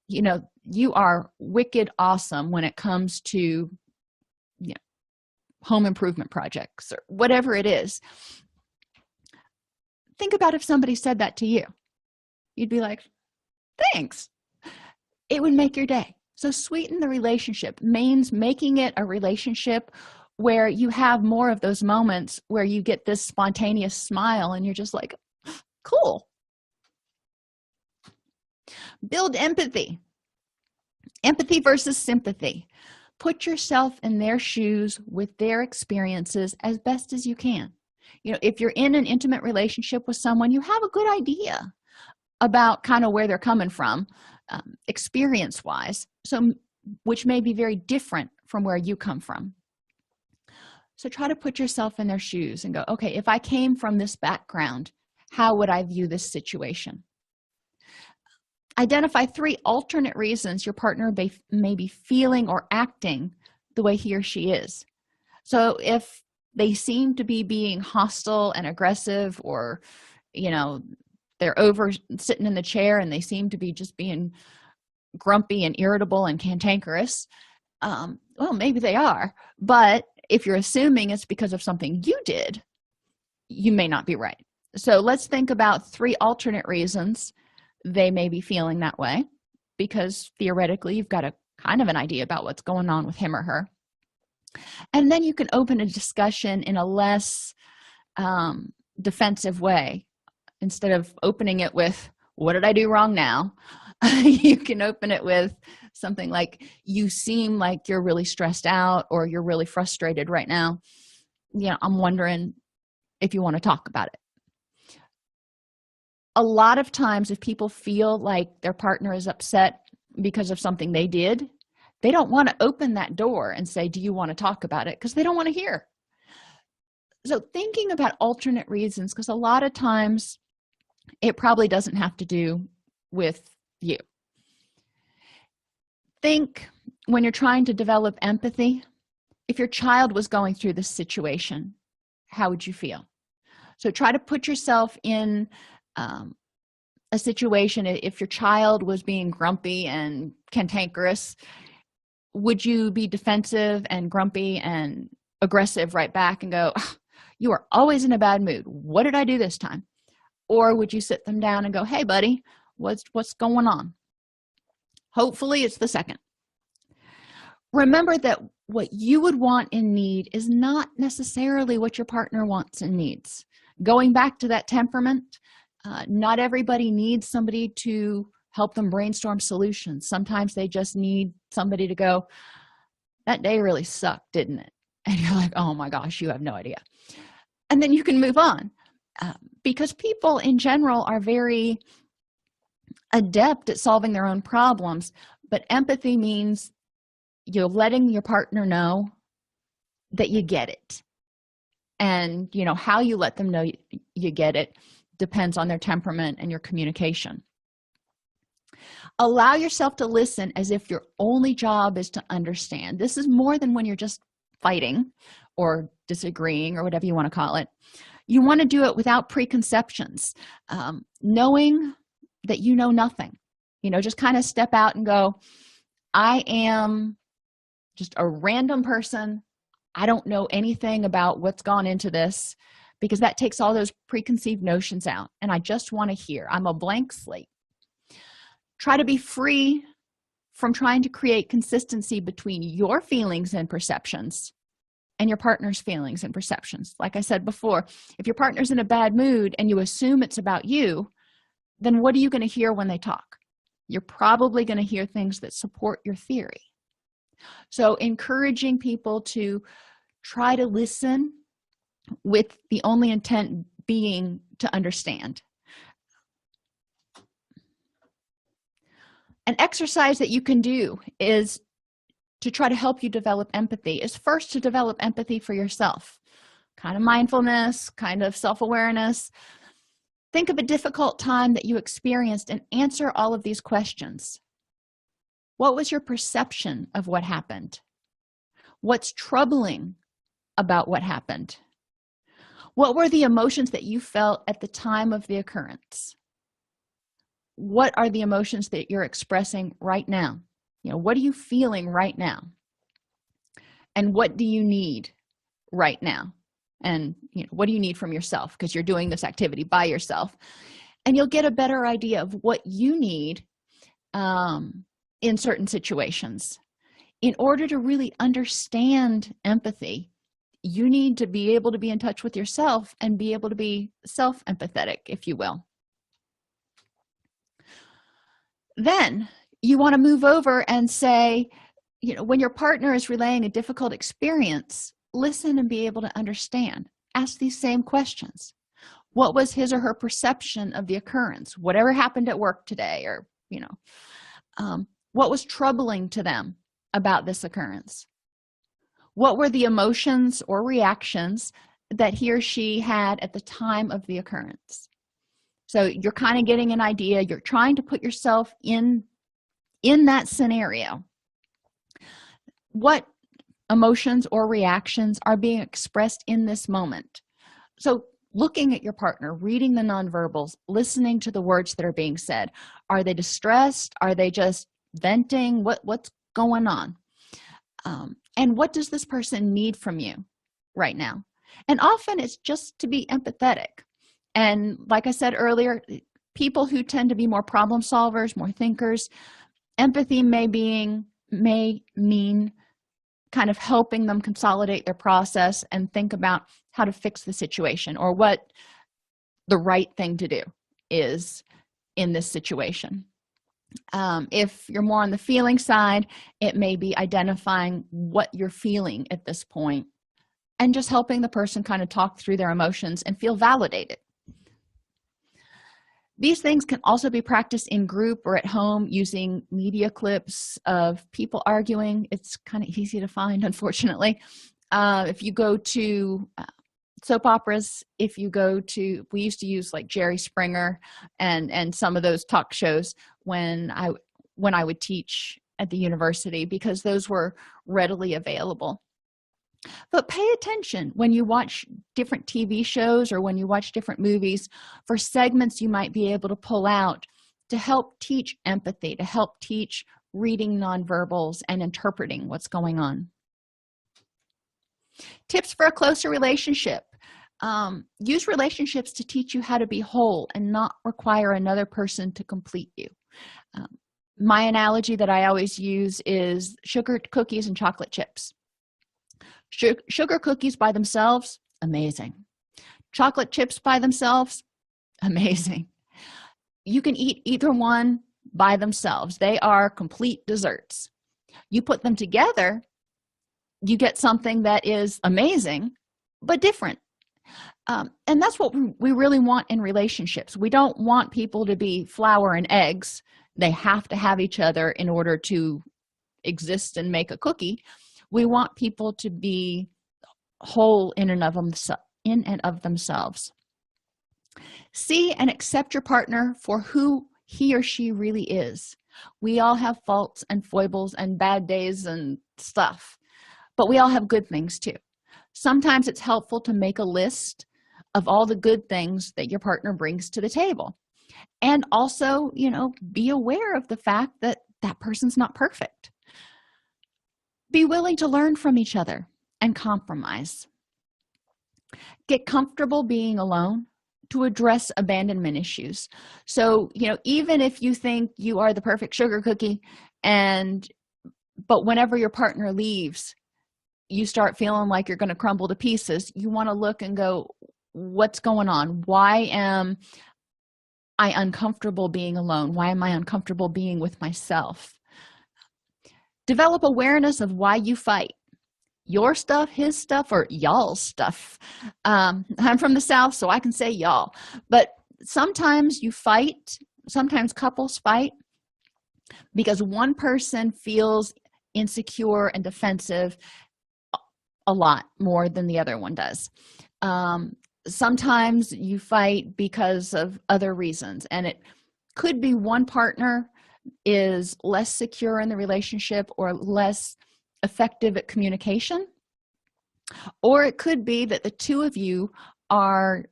you are wicked awesome when it comes to home improvement projects, or whatever it is. Think about if somebody said that to you. You'd be like, thanks. It would make your day. So sweeten the relationship means making it a relationship where you have more of those moments where you get this spontaneous smile and you're just like, cool. Build empathy. Empathy versus sympathy. Put yourself in their shoes with their experiences as best as you can. If you're in an intimate relationship with someone, you have a good idea about kind of where they're coming from, experience-wise, which may be very different from where you come from. So try to put yourself in their shoes and go, okay, if I came from this background, how would I view this situation? Identify 3 alternate reasons your partner may be feeling or acting the way he or she is. So if they seem to be being hostile and aggressive, or they're over sitting in the chair and they seem to be just being grumpy and irritable and cantankerous, well, maybe they are, but if you're assuming it's because of something you did, you may not be right. So let's think about 3 alternate reasons they may be feeling that way, because theoretically you've got a kind of an idea about what's going on with him or her. And then you can open a discussion in a less defensive way. Instead of opening it with, what did I do wrong now? You can open it with something like, you seem like you're really stressed out, or you're really frustrated right now. I'm wondering if you want to talk about it. A lot of times, if people feel like their partner is upset because of something they did, they don't want to open that door and say, do you want to talk about it? Because they don't want to hear. So thinking about alternate reasons, because a lot of times it probably doesn't have to do with you. Think, when you're trying to develop empathy, if your child was going through this situation, how would you feel? So try to put yourself in a situation. If your child was being grumpy and cantankerous, would you be defensive and grumpy and aggressive right back and go, you are always in a bad mood, what did I do this time? Or would you sit them down and go, hey buddy, what's going on? Hopefully it's the second. Remember that what you would want and need is not necessarily what your partner wants and needs. Going back to that temperament, not everybody needs somebody to help them brainstorm solutions. Sometimes they just need somebody to go, that day really sucked, didn't it? And you're like, oh my gosh, you have no idea. And then you can move on, because people in general are very adept at solving their own problems. But empathy means you're letting your partner know that you get it. And how you let them know you get it depends on their temperament and your communication. Allow yourself to listen as if your only job is to understand. This is more than when you're just fighting or disagreeing or whatever you want to call it. You want to do it without preconceptions, knowing that you know nothing. Just kind of step out and go, I am just a random person. I don't know anything about what's gone into this, because that takes all those preconceived notions out, and I just want to hear. I'm a blank slate. Try to be free from trying to create consistency between your feelings and perceptions and your partner's feelings and perceptions. Like I said before, if your partner's in a bad mood and you assume it's about you, then what are you going to hear when they talk? You're probably going to hear things that support your theory. So encouraging people to try to listen with the only intent being to understand. An exercise that you can do is to try to help you develop empathy is first to develop empathy for yourself, kind of mindfulness, kind of self-awareness. Think of a difficult time that you experienced and answer all of these questions. What was your perception of what happened? What's troubling about what happened? What were the emotions that you felt at the time of the occurrence? What are the emotions that you're expressing right now? What are you feeling right now? And what do you need right now? And what do you need from yourself? Because you're doing this activity by yourself. And you'll get a better idea of what you need in certain situations. In order to really understand empathy, you need to be able to be in touch with yourself and be able to be self-empathetic, if you will. Then you want to move over and say, when your partner is relaying a difficult experience, listen and be able to understand. Ask these same questions. What was his or her perception of the occurrence? Whatever happened at work today, or, what was troubling to them about this occurrence? What were the emotions or reactions that he or she had at the time of the occurrence? So you're kind of getting an idea. You're trying to put yourself in that scenario. What emotions or reactions are being expressed in this moment? So looking at your partner, reading the nonverbals, listening to the words that are being said. Are they distressed? Are they just venting? What's going on? And what does this person need from you right now? And often it's just to be empathetic. And like I said earlier, people who tend to be more problem solvers, more thinkers, empathy may mean kind of helping them consolidate their process and think about how to fix the situation or what the right thing to do is in this situation. If you're more on the feeling side, it may be identifying what you're feeling at this point and just helping the person kind of talk through their emotions and feel validated. These things can also be practiced in group or at home using media clips of people arguing. It's kind of easy to find, unfortunately. If you go to soap operas, we used to use like Jerry Springer and some of those talk shows when I would teach at the university, because those were readily available. But pay attention when you watch different TV shows or when you watch different movies for segments you might be able to pull out to help teach empathy, to help teach reading nonverbals and interpreting what's going on. Tips for a closer relationship. Use relationships to teach you how to be whole and not require another person to complete you. My analogy that I always use is sugar cookies and chocolate chips. Sugar cookies by themselves, amazing. Chocolate chips by themselves, amazing. You can eat either one by themselves. They are complete desserts. You put them together, you get something that is amazing, but different. And that's what we really want in relationships. We don't want people to be flour and eggs. They have to have each other in order to exist and make a cookie. We want people to be whole in and of themselves. See and accept your partner for who he or she really is. We all have faults and foibles and bad days and stuff, but we all have good things too. Sometimes it's helpful to make a list of all the good things that your partner brings to the table. And also, be aware of the fact that that person's not perfect. Be willing to learn from each other and compromise. Get comfortable being alone to address abandonment issues. So, even if you think you are the perfect sugar cookie, but whenever your partner leaves, you start feeling like you're going to crumble to pieces, you want to look and go, what's going on? Why am I uncomfortable being alone? Why am I uncomfortable being with myself? Develop awareness of why you fight. Your stuff, his stuff, or y'all's stuff. I'm from the South, so I can say y'all. But sometimes you fight, sometimes couples fight because one person feels insecure and defensive a lot more than the other one does. Sometimes you fight because of other reasons, and it could be one partner is less secure in the relationship or less effective at communication, or it could be that the two of you are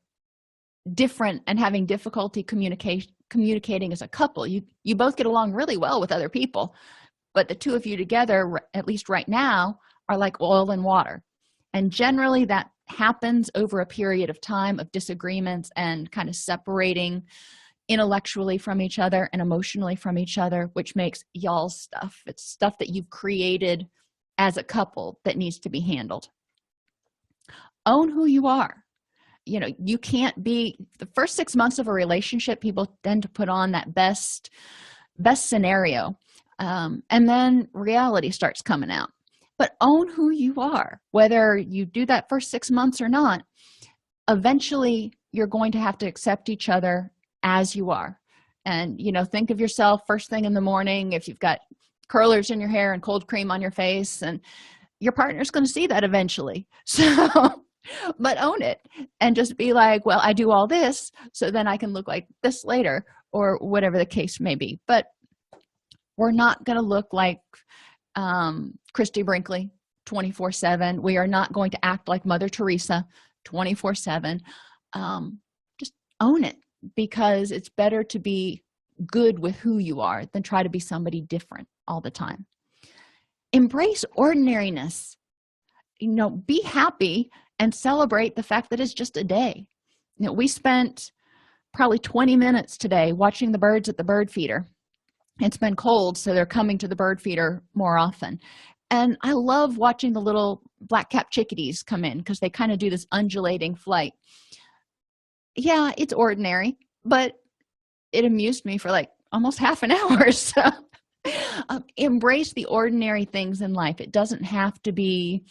different and having difficulty communicating as a couple. You both get along really well with other people, but the two of you together, at least right now, are like oil and water. And generally that happens over a period of time of disagreements and kind of separating intellectually from each other and emotionally from each other, which makes y'all's stuff. It's stuff that you've created as a couple that needs to be handled. Own who you are. You can't be the first 6 months of a relationship. People tend to put on that best scenario, and then reality starts coming out. But own who you are. Whether you do that first 6 months or not, eventually you're going to have to accept each other as you are. And think of yourself first thing in the morning, if you've got curlers in your hair and cold cream on your face, and your partner's going to see that eventually. So but own it and just be like, well, I do all this so then I can look like this later, or whatever the case may be. But we're not going to look like Christy Brinkley 24/7. We are not going to act like Mother Teresa 24/7. Just own it, because it's better to be good with who you are than try to be somebody different all the time. Embrace ordinariness. Be happy and celebrate the fact that it's just a day. We spent probably 20 minutes today watching the birds at the bird feeder. It's been cold, so they're coming to the bird feeder more often. And I love watching the little black-capped chickadees come in, because they kind of do this undulating flight. Yeah, it's ordinary, but it amused me for like almost half an hour. So embrace the ordinary things in life. It doesn't have to be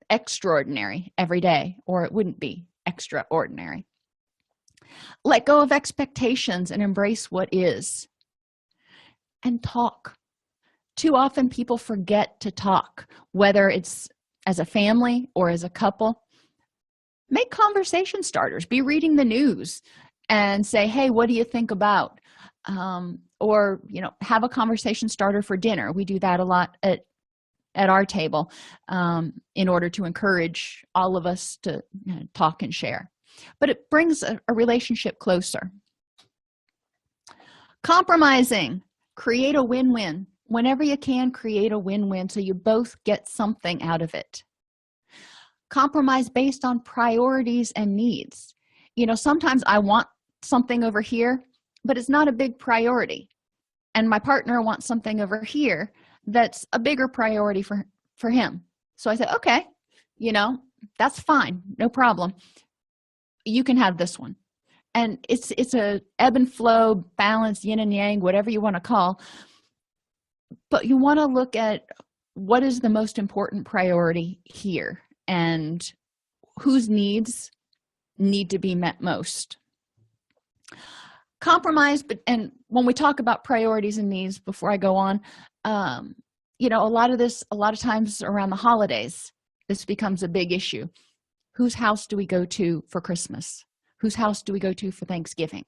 extraordinary every day, or it wouldn't be extraordinary. Let go of expectations and embrace what is. And talk. Too often people forget to talk, whether it's as a family or as a couple. Make conversation starters. Be reading the news and say, hey, what do you think about? Or have a conversation starter for dinner. We do that a lot at our table, in order to encourage all of us to talk and share. But it brings a relationship closer. Compromising. Create a win-win. Whenever you can, create a win-win so you both get something out of it. Compromise based on priorities and needs. Sometimes I want something over here, but it's not a big priority. And my partner wants something over here that's a bigger priority for him. So I said, okay, that's fine, no problem. You can have this one. And it's a ebb and flow, balance, yin and yang, whatever you want to call. But you want to look at what is the most important priority here and whose needs need to be met most. Compromise, and when we talk about priorities and needs, before I go on, a lot of times around the holidays, this becomes a big issue. Whose house do we go to for Christmas? Whose house do we go to for Thanksgiving?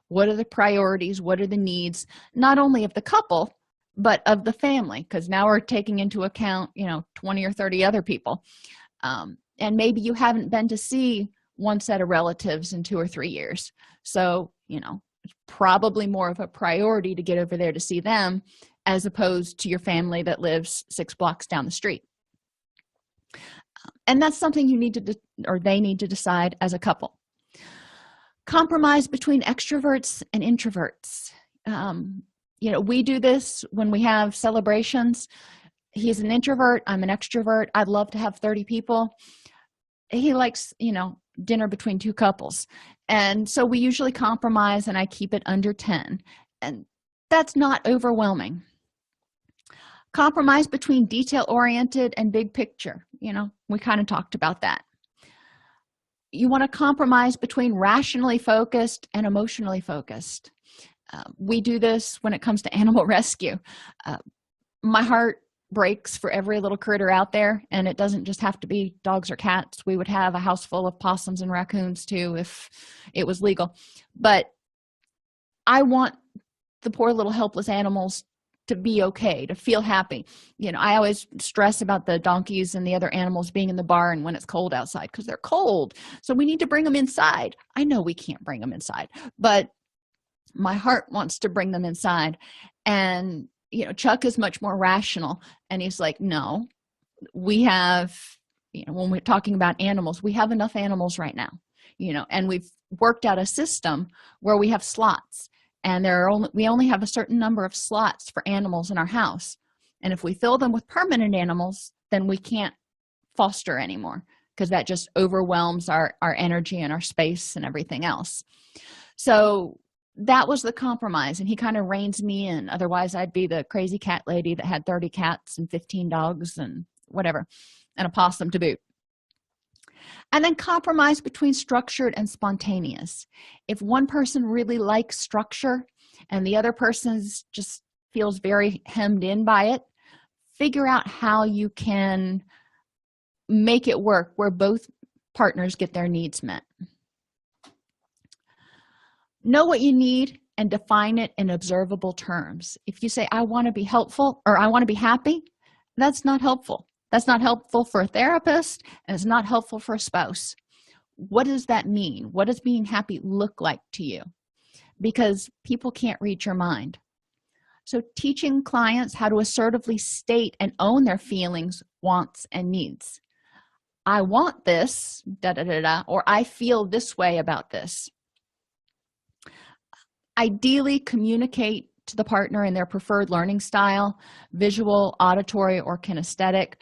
What are the priorities? What are the needs, not only of the couple, but of the family? Because now we're taking into account, 20 or 30 other people. And maybe you haven't been to see one set of relatives in 2 or 3 years. So, it's probably more of a priority to get over there to see them, as opposed to your family that lives 6 blocks down the street. And that's something you need to, or they need to decide as a couple. Compromise between extroverts and introverts. We do this when we have celebrations. He's an introvert, I'm an extrovert. I'd love to have 30 people. He likes, dinner between 2 couples. And so we usually compromise, and I keep it under 10. And that's not overwhelming. Compromise between detail-oriented and big picture. We kind of talked about that. You want to compromise between rationally focused and emotionally focused. We do this when it comes to animal rescue. My heart breaks for every little critter out there, and it doesn't just have to be dogs or cats. We would have a house full of possums and raccoons too if it was legal. But I want the poor little helpless animals to be okay, to feel happy. I always stress about the donkeys and the other animals being in the barn when it's cold outside, because they're cold. So we need to bring them inside. I know we can't bring them inside, but my heart wants to bring them inside. And Chuck is much more rational, and he's like, no, we have, when we're talking about animals, we have enough animals right now, and we've worked out a system where we have slots, and we only have a certain number of slots for animals in our house. And if we fill them with permanent animals, then we can't foster anymore, because that just overwhelms our energy and our space and everything else. So that was the compromise, and he kind of reins me in. Otherwise, I'd be the crazy cat lady that had 30 cats and 15 dogs and whatever, and a possum to boot. And then compromise between structured and spontaneous. If one person really likes structure and the other person just feels very hemmed in by it, figure out how you can make it work where both partners get their needs met. Know what you need and define it in observable terms. If you say, I want to be helpful or I want to be happy, that's not helpful. That's not helpful for a therapist, and it's not helpful for a spouse. What does that mean? What does being happy look like to you? Because people can't read your mind. So teaching clients how to assertively state and own their feelings, wants, and needs. I want this, da da da da, or I feel this way about this. Ideally, communicate to the partner in their preferred learning style, visual, auditory, or kinesthetic.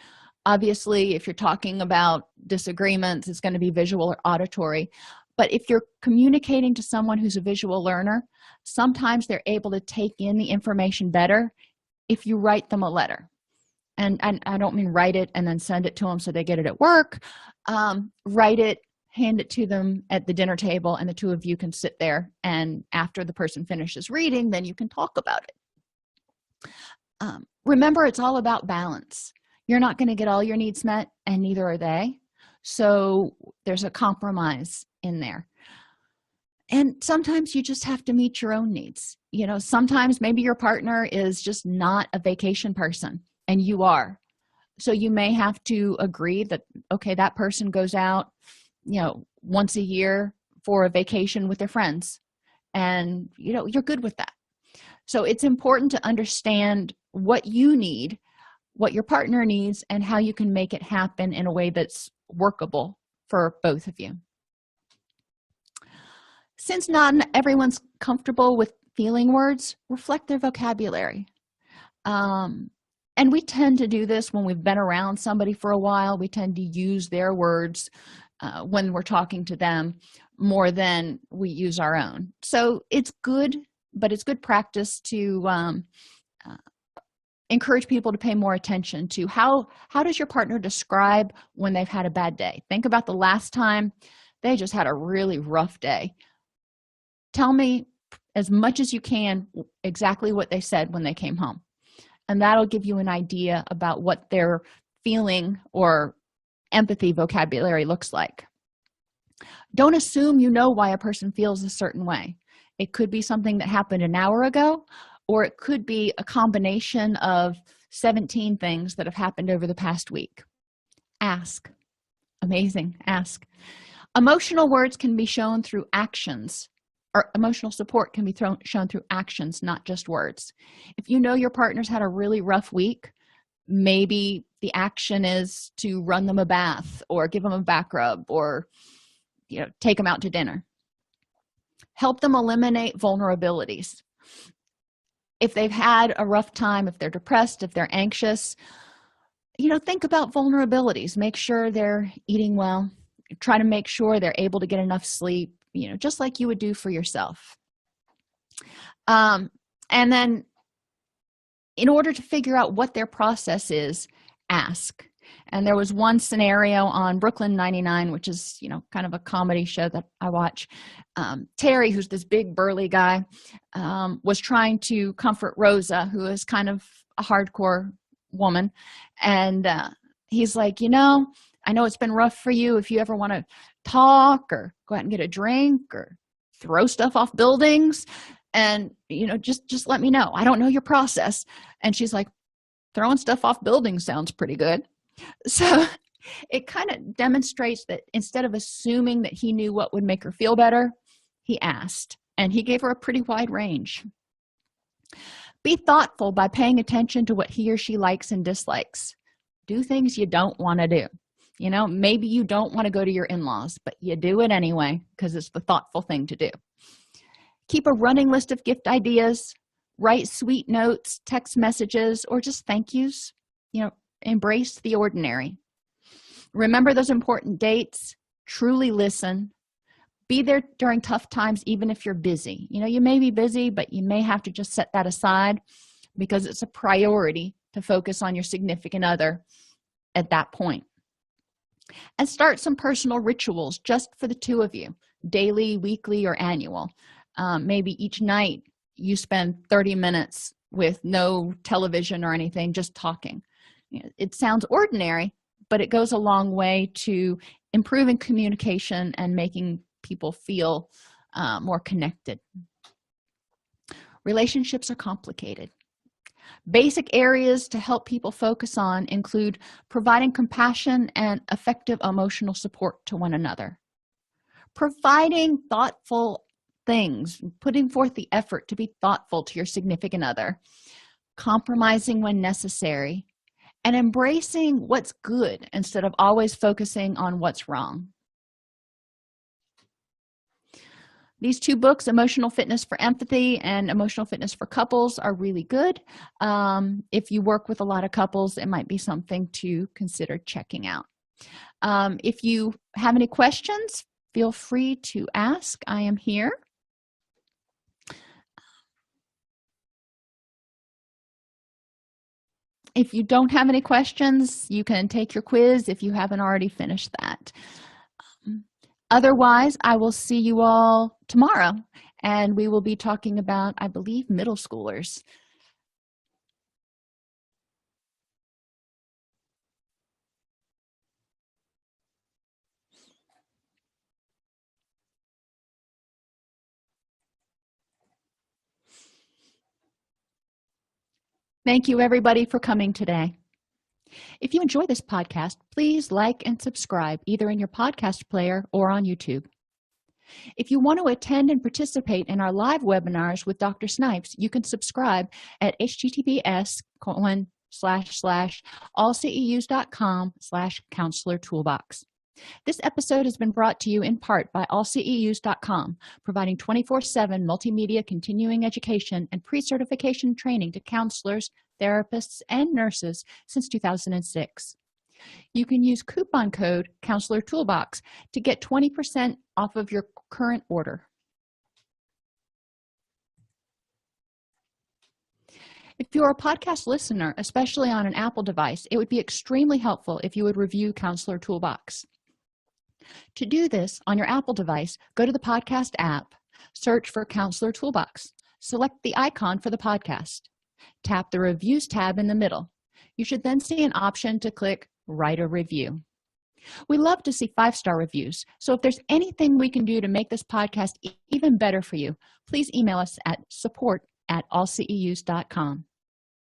Obviously, if you're talking about disagreements, it's going to be visual or auditory. But if you're communicating to someone who's a visual learner, sometimes they're able to take in the information better if you write them a letter. And I don't mean write it and then send it to them so they get it at work. Write it, hand it to them at the dinner table, and the two of you can sit there, and after the person finishes reading, then you can talk about it. Remember, it's all about balance. You're not going to get all your needs met, and neither are they. So there's a compromise in there. And sometimes you just have to meet your own needs. Sometimes maybe your partner is just not a vacation person and you are. So you may have to agree that, okay, that person goes out, once a year for a vacation with their friends, and you're good with that. So it's important to understand what you need, what your partner needs, and how you can make it happen in a way that's workable for both of you. Since not everyone's comfortable with feeling words, reflect their vocabulary. And we tend to do this when we've been around somebody for a while. We tend to use their words when we're talking to them more than we use our own. So it's good, but it's good practice to encourage people to pay more attention to how does your partner describe when they've had a bad day. Think about the last time they just had a really rough day. Tell me as much as you can exactly what they said when they came home, and that'll give you an idea about what their feeling or empathy vocabulary looks like. Don't assume you know why a person feels a certain way. It could be something that happened an hour ago, or it could be a combination of 17 things that have happened over the past week. Ask. Amazing. Ask. Emotional words can be shown through actions, or emotional support can be shown through actions, not just words. If you know your partner's had a really rough week, maybe the action is to run them a bath or give them a back rub or take them out to dinner. Help them eliminate vulnerabilities. If they've had a rough time, if they're depressed, if they're anxious, think about vulnerabilities. Make sure they're eating well. Try to make sure they're able to get enough sleep, just like you would do for yourself. And then in order to figure out what their process is, ask. And there was one scenario on Brooklyn 99, which is kind of a comedy show that I watch. Terry, who's this big burly guy, was trying to comfort Rosa, who is kind of a hardcore woman, and he's like, I know it's been rough for you. If you ever want to talk or go out and get a drink or throw stuff off buildings, and just let me know. I don't know your process. And she's like, throwing stuff off buildings sounds pretty good. So it kind of demonstrates that instead of assuming that he knew what would make her feel better, he asked, and he gave her a pretty wide range. Be thoughtful by paying attention to what he or she likes and dislikes. Do things you don't want to do. Maybe you don't want to go to your in-laws, but you do it anyway because it's the thoughtful thing to do. Keep a running list of gift ideas. Write sweet notes, text messages, or just thank yous. Embrace the ordinary. Remember those important dates. Truly listen. Be there during tough times, even if you're busy. You may be busy, but you may have to just set that aside because it's a priority to focus on your significant other at that point. And start some personal rituals just for the two of you, daily, weekly, or annual. Maybe each night you spend 30 minutes with no television or anything, just talking. It sounds ordinary, but it goes a long way to improving communication and making people feel more connected. Relationships are complicated. Basic areas to help people focus on include providing compassion and effective emotional support to one another, providing thoughtful things, putting forth the effort to be thoughtful to your significant other, compromising when necessary, and embracing what's good instead of always focusing on what's wrong. These two books, Emotional Fitness for Empathy and Emotional Fitness for Couples, are really good. If you work with a lot of couples, it might be something to consider checking out. If you have any questions, feel free to ask. I am here. If you don't have any questions, you can take your quiz if you haven't already finished that. Otherwise, I will see you all tomorrow, and we will be talking about, I believe, middle schoolers. Thank you, everybody, for coming today. If you enjoy this podcast, please like and subscribe either in your podcast player or on YouTube. If you want to attend and participate in our live webinars with Dr. Snipes, you can subscribe at https://allceus.com/counselor toolbox. This episode has been brought to you in part by allceus.com, providing 24/7 multimedia continuing education and pre-certification training to counselors, therapists, and nurses since 2006. You can use coupon code Counselor Toolbox to get 20% off of your current order. If you're a podcast listener, especially on an Apple device, it would be extremely helpful if you would review Counselor Toolbox. To do this on your Apple device, go to the podcast app, search for Counselor Toolbox, select the icon for the podcast, tap the Reviews tab in the middle. You should then see an option to click Write a Review. We love to see 5-star reviews, so if there's anything we can do to make this podcast even better for you, please email us at support@allceus.com.